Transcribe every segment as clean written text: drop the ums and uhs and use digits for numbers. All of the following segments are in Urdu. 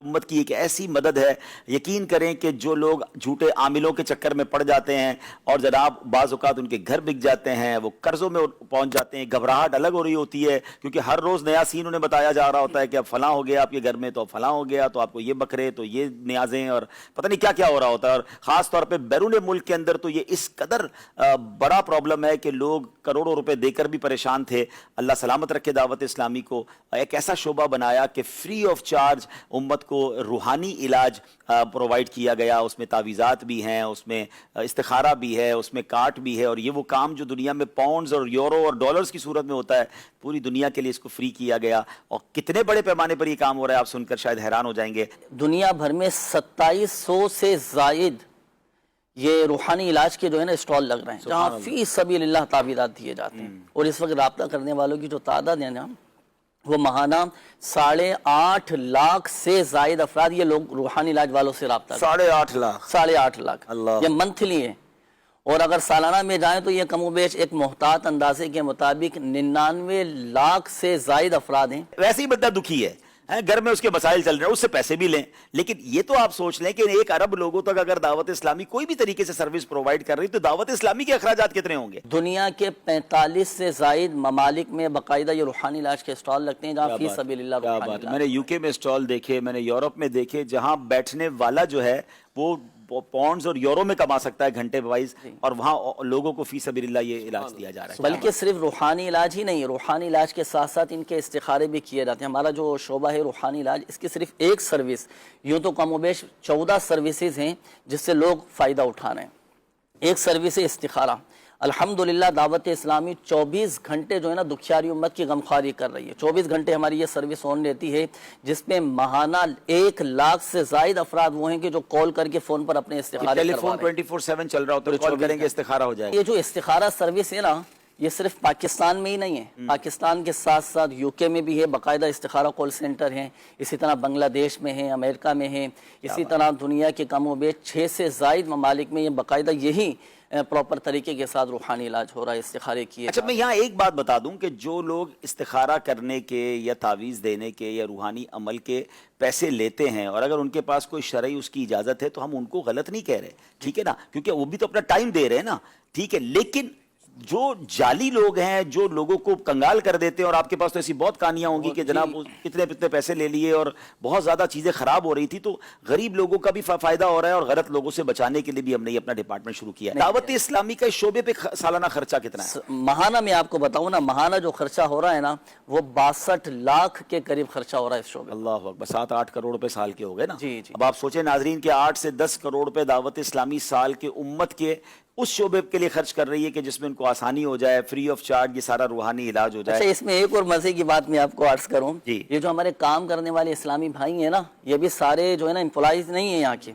امت کی ایک ایسی مدد ہے، یقین کریں کہ جو لوگ جھوٹے عاملوں کے چکر میں پڑ جاتے ہیں اور جناب بعض اوقات ان کے گھر بک جاتے ہیں، وہ قرضوں میں پہنچ جاتے ہیں، گھبراہٹ الگ ہو رہی ہوتی ہے کیونکہ ہر روز نیا سین انہیں بتایا جا رہا ہوتا ہے کہ اب فلاں ہو گیا آپ کے گھر میں، تو اب فلاں ہو گیا تو آپ کو یہ بکرے، تو یہ نیازیں، اور پتہ نہیں کیا کیا ہو رہا ہوتا ہے۔ اور خاص طور پہ بیرون ملک کے اندر تو یہ اس قدر بڑا پرابلم ہے کہ لوگ کروڑوں روپے دے کر بھی پریشان تھے۔ اللہ سلامت رکھے دعوت اسلامی کو، ایک ایسا شعبہ بنایا کہ فری آف چارج امت کو روحانی علاج پرووائڈ کیا گیا۔ اس میں تعویذات بھی ہیں، اس میں استخارہ بھی ہے، اس میں کاٹ بھی ہے، اور یہ وہ کام جو دنیا میں پاؤنڈز اور یورو اور ڈالرز کی صورت میں ہوتا ہے، پوری دنیا کے لیے اس کو فری کیا گیا۔ اور کتنے بڑے پیمانے پر یہ کام ہو رہا ہے آپ سن کر شاید حیران ہو جائیں گے۔ دنیا بھر میں 2700 سے زائد یہ روحانی علاج کے جو ہے نا اسٹال لگ رہے ہیں، جہاں فی سبیل اللہ تعویذات دیے جاتے ہیں، اور اس وقت رابطہ کرنے والوں کی جو تعداد ہے نا، وہ ماہانہ 8.5 لاکھ سے زائد افراد یہ لوگ روحانی علاج والوں سے رابطہ 8.5 لاکھ 8.5 لاکھ اللہ، یہ منتھلی ہے۔ اور اگر سالانہ میں جائیں تو یہ کم و بیش ایک محتاط اندازے کے مطابق 99 لاکھ سے زائد افراد ہیں۔ ویسے ہی بندہ دکھی ہے، گھر میں اس کے مسائل چل رہے ہیں، اس سے پیسے بھی لیں، لیکن یہ تو آپ سوچ لیں کہ 1 ارب لوگوں تک اگر دعوت اسلامی کوئی بھی طریقے سے سروس پرووائڈ کر رہی تو دعوت اسلامی کے اخراجات کتنے ہوں گے؟ دنیا کے 45 سے زائد ممالک میں باقاعدہ یہ روحانی علاج کے اسٹال لگتے ہیں، جہاں فی سبیل اللہ روحانی علاج۔ میں نے یو کے میں اسٹال دیکھے، میں نے یورپ میں دیکھے، جہاں بیٹھنے والا جو ہے وہ پاؤنڈز اور یورو میں کما سکتا ہے گھنٹے وائز، اور وہاں لوگوں کو فی سبیل اللہ یہ علاج دیا جا رہا ہے۔ بلکہ صرف روحانی علاج ہی نہیں، روحانی علاج کے ساتھ ساتھ ان کے استخارے بھی کیے جاتے ہیں۔ ہمارا جو شعبہ ہے روحانی علاج، اس کی صرف ایک سروس، یوں تو کم و بیش 14 سروسز ہیں جس سے لوگ فائدہ اٹھا رہے ہیں۔ ایک سروس ہے استخارہ۔ الحمدللہ دعوت اسلامی 24 گھنٹے جو ہے نا دکھیاری امت کی غمخواری کر رہی ہے۔ 24 گھنٹے ہماری یہ سروس آن رہتی ہے، جس میں ماہانہ 1 لاکھ سے زائد افراد وہ ہیں کہ جو کال کر کے فون پر اپنے استخارے ٹیلی فون 24/7 چل رہا ہوتا ہے، کال کریں گے استخارہ ہو جائے گا۔ یہ جو استخارہ سروس ہے نا، یہ صرف پاکستان میں ہی نہیں ہے، پاکستان کے ساتھ ساتھ یو کے میں بھی ہے، باقاعدہ استخارہ کال سینٹر ہیں، اسی طرح بنگلہ دیش میں ہیں، امریکہ میں ہیں، اسی طرح دنیا کے کم و بیش 6 سے زائد ممالک میں یہ باقاعدہ یہی پراپر طریقے کے ساتھ روحانی علاج ہو رہا ہے، استخارے کیے۔ اچھا، میں یہاں ایک بات بتا دوں کہ جو لوگ استخارہ کرنے کے یا تعویذ دینے کے یا روحانی عمل کے پیسے لیتے ہیں، اور اگر ان کے پاس کوئی شرعی اس کی اجازت ہے تو ہم ان کو غلط نہیں کہہ رہے، ٹھیک ہے نا، کیونکہ وہ بھی تو اپنا ٹائم دے رہے ہیں نا، ٹھیک ہے، لیکن جو جعلی لوگ ہیں جو لوگوں کو کنگال کر دیتے ہیں، اور آپ کے پاس تو ایسی بہت کہانیاں ہوں گی کہ جناب کتنے پیسے لے لیے اور بہت زیادہ چیزیں خراب ہو رہی تھی، تو غریب لوگوں کا بھی فائدہ ہو رہا ہے، اور غلط لوگوں سے بچانے کے لیے بھی ہم نے یہ اپنا ڈپارٹمنٹ شروع کیا ہے۔ دعوت اسلامی کا اس شعبے پہ سالانہ خرچہ کتنا ہے؟ ماہانہ میں آپ کو بتاؤں نا، ماہانہ جو خرچہ ہو رہا ہے نا، وہ 62 لاکھ کے قریب خرچہ ہو رہا ہے اس شعبے۔ اللہ اکبر، 7-8 کروڑ روپے سال کے ہو گئے نا۔ جی جی۔ اب آپ سوچیں ناظرین کہ 8 سے 10 کروڑ روپے دعوت اسلامی سال کے امت کے اس شعبے کے لیے خرچ کر رہی ہے کہ جس میں ان کو آسانی ہو جائے، فری آف چارج یہ سارا روحانی علاج ہو جائے۔ اچھا، اس میں ایک اور مزے کی بات میں آپ کو عرض کروں، جی، یہ جو ہمارے کام کرنے والے اسلامی بھائی ہیں نا، یہ بھی سارے جو ہے نا امپلائیز نہیں ہیں یہاں کے،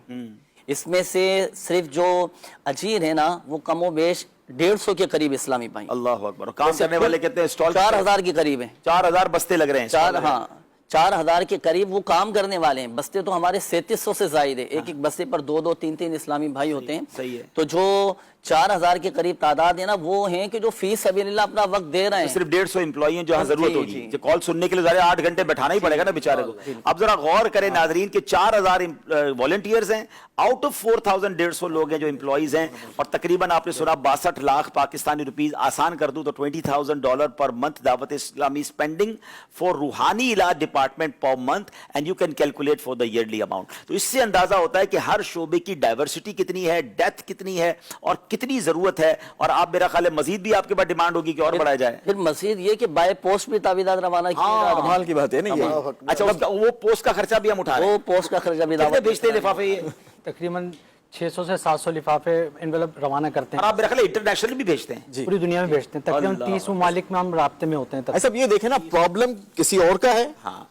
اس میں سے صرف جو اجیر ہیں نا وہ کم و بیش 150 کے قریب اسلامی بھائی۔ اللہ اکبر، کام کرنے والے کہتے ہیں اسٹال 4000 کے قریب ہیں، 4000 بستے لگ رہے ہیں۔ ہاں 4000 کے قریب وہ کام کرنے والے ہیں۔ بستے تو ہمارے 3700 سے زائد ہے، ایک بستے پر 2 3 اسلامی بھائی ہوتے ہیں۔ صحیح ہے۔ تو جو 4000 کے قریب تعداد ہے نا، وہ ہیں کہ جو فی سبیل اللہ اپنا وقت دے رہے ہیں۔ صرف 150 امپلائی ہیں جہاں ضرورت ہوگی، جو کال سننے کے لیے ظاہر 8 گھنٹے بیٹھانا ہی پڑے گا نا بیچارے کو۔ اب ذرا غور کریں ناظرین کہ 4000 والنٹیئرز ہیں، آؤٹ آف 4000 150 لوگ ہیں جو امپلائیز ہیں، اور تقریباً آپ نے سنا 62 لاکھ پاکستانی روپیز، آسان کر دوں تو $20,000 پر منتھ دعوت اسلامی اسپینڈنگ فار روحانی علاج department per month, and you can calculate for the yearly amount. تو اس سے اندازہ ہوتا ہے کہ ہر شعبے کی ڈائیورسٹی کتنی ہے، ڈیپتھ کتنی ہے، اور کتنی ضرورت ہے، اور آپ میرا خیال ہے مزید بھی آپ کے پاس ڈیمانڈ ہوگی کہ اور بڑھایا جائے۔ پھر مزید یہ کہ بائی پوسٹ بھی تعویذات روانہ کیے جا رہے ہیں۔ کمال کی بات ہے نا یہ۔ اچھا، وہ پوسٹ کا خرچہ بھی ہم اٹھا رہے ہیں؟ وہ پوسٹ کا خرچہ بھی کتنے بھیجتے ہیں لفافے یہ؟ تقریباً 600 سے 700 لفافے انویلپ روانہ کرتے اور ہیں، آپ میرا خیال ہے انٹرنیشنل بھی بھیجتے ہیں؟ پوری دنیا میں بھیجتے ہیں، تقریباً 30 ممالک میں ہم رابطے میں ہوتے ہیں۔ ایسا یہ دیکھیں نا، پرابلم کسی اور کا ہے، ہاں،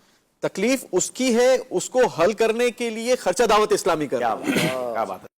تکلیف اس کی ہے، اس کو حل کرنے کے لیے خرچہ دعوت اسلامی کر رہا ہے۔ کیا بات ہے۔